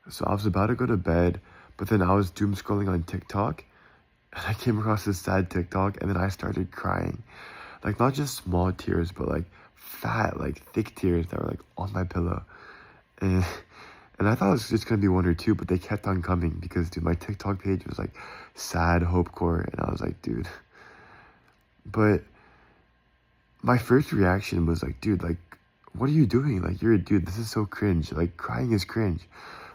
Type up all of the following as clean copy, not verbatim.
So I was about to go to bed, but then I was doom scrolling on TikTok, and I came across this sad TikTok, and then I started crying. Like, not just small tears, but like fat, like thick tears that were like on my pillow. And and I thought it was just gonna be one or two, but they kept on coming because, dude, my TikTok page was like sad hopecore, and I was like, dude. But my first reaction was like, dude, like, what are you doing? Like, you're a dude. This is so cringe. Like, crying is cringe.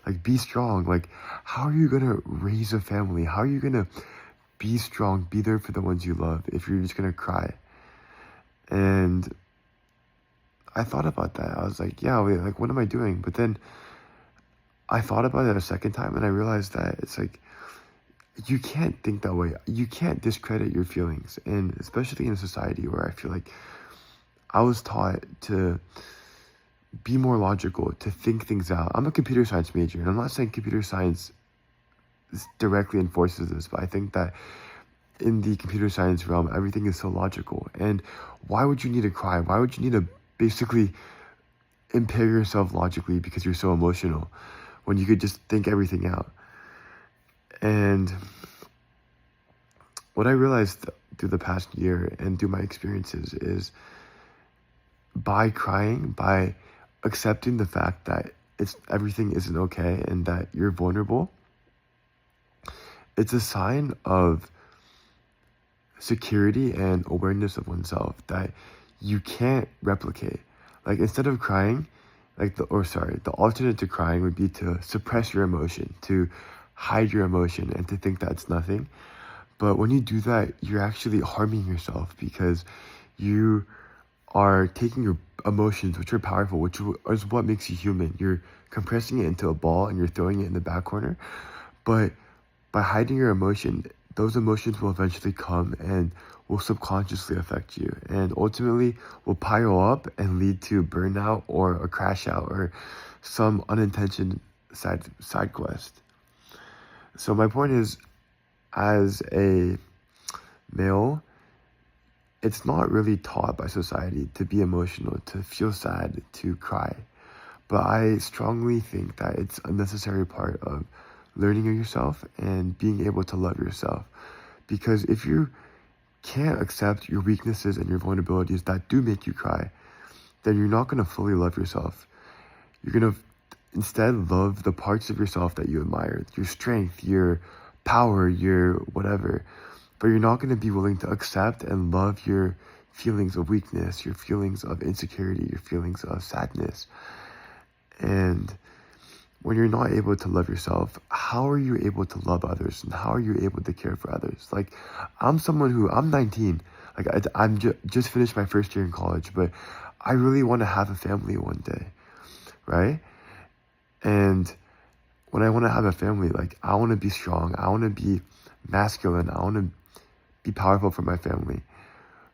Like, be strong. Like, how are you gonna raise a family? How are you gonna be strong, be there for the ones you love if you're just gonna cry? And I thought about that. I was like, yeah, wait, like, what am I doing? But then I thought about it a second time, and I realized that it's like, you can't think that way. You can't discredit your feelings. And especially in a society where I feel like I was taught to be more logical, to think things out. I'm a computer science major, and I'm not saying computer science directly enforces this, but I think that in the computer science realm, everything is so logical. And why would you need to cry? Why would you need to basically impair yourself logically because you're so emotional when you could just think everything out? And what I realized through the past year and through my experiences is by crying, by accepting the fact that everything isn't okay and that you're vulnerable, it's a sign of security and awareness of oneself that you can't replicate. Like, instead of crying, the alternate to crying would be to suppress your emotion, to hide your emotion, and to think that's nothing. But when you do that, you're actually harming yourself because you are taking your emotions, which are powerful, which is what makes you human. You're compressing it into a ball and you're throwing it in the back corner. But by hiding your emotion, those emotions will eventually come and will subconsciously affect you and ultimately will pile up and lead to burnout or a crash out or some unintentional side quest. So my point is, as a male, it's not really taught by society to be emotional, to feel sad, to cry. But I strongly think that it's a necessary part of learning yourself and being able to love yourself. Because if you can't accept your weaknesses and your vulnerabilities that do make you cry, then you're not going to fully love yourself. You're going to instead love the parts of yourself that you admire, your strength, your power, your whatever. But you're not going to be willing to accept and love your feelings of weakness, your feelings of insecurity, your feelings of sadness. And when you're not able to love yourself, how are you able to love others? And how are you able to care for others? Like, I'm 19. Like, I'm just finished my first year in college, but I really want to have a family one day, right? And when I want to have a family, like, I want to be strong. I want to be masculine. I want to be powerful for my family.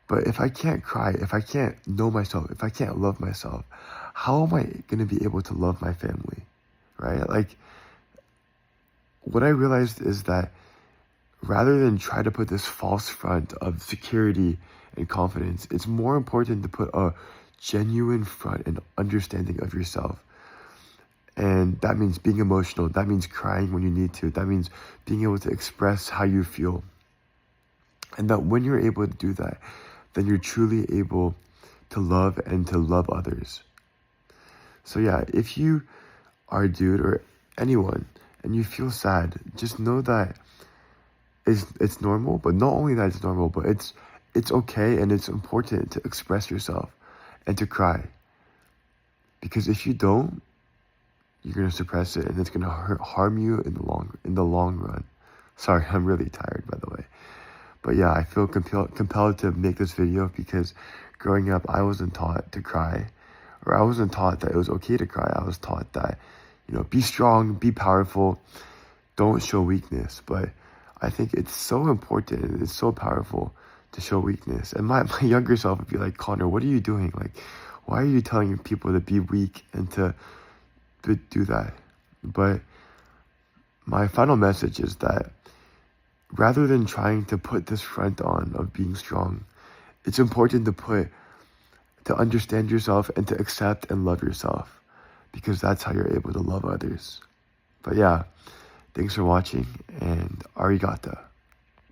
But if I can't cry, if I can't know myself, if I can't love myself, how am I going to be able to love my family, right? Like, what I realized is that rather than try to put this false front of security and confidence, it's more important to put a genuine front and understanding of yourself. And that means being emotional. That means crying when you need to. That means being able to express how you feel. And that when you're able to do that, then you're truly able to love and to love others. So yeah, if you are a dude or anyone and you feel sad, just know that it's normal. But not only that it's normal, but it's okay and it's important to express yourself and to cry. Because if you don't, you're gonna suppress it and it's gonna harm you in the long run. Sorry, I'm really tired, by the way. But yeah, I feel compelled to make this video because growing up, I wasn't taught to cry, or I wasn't taught that it was okay to cry. I was taught that, be strong, be powerful, don't show weakness. But I think it's so important and it's so powerful to show weakness. And my younger self would be like, Connor, what are you doing? Like, why are you telling people to be weak and to do that? But my final message is that rather than trying to put this front on of being strong, it's important to understand yourself and to accept and love yourself, because that's how you're able to love others. But yeah, thanks for watching, and arigato.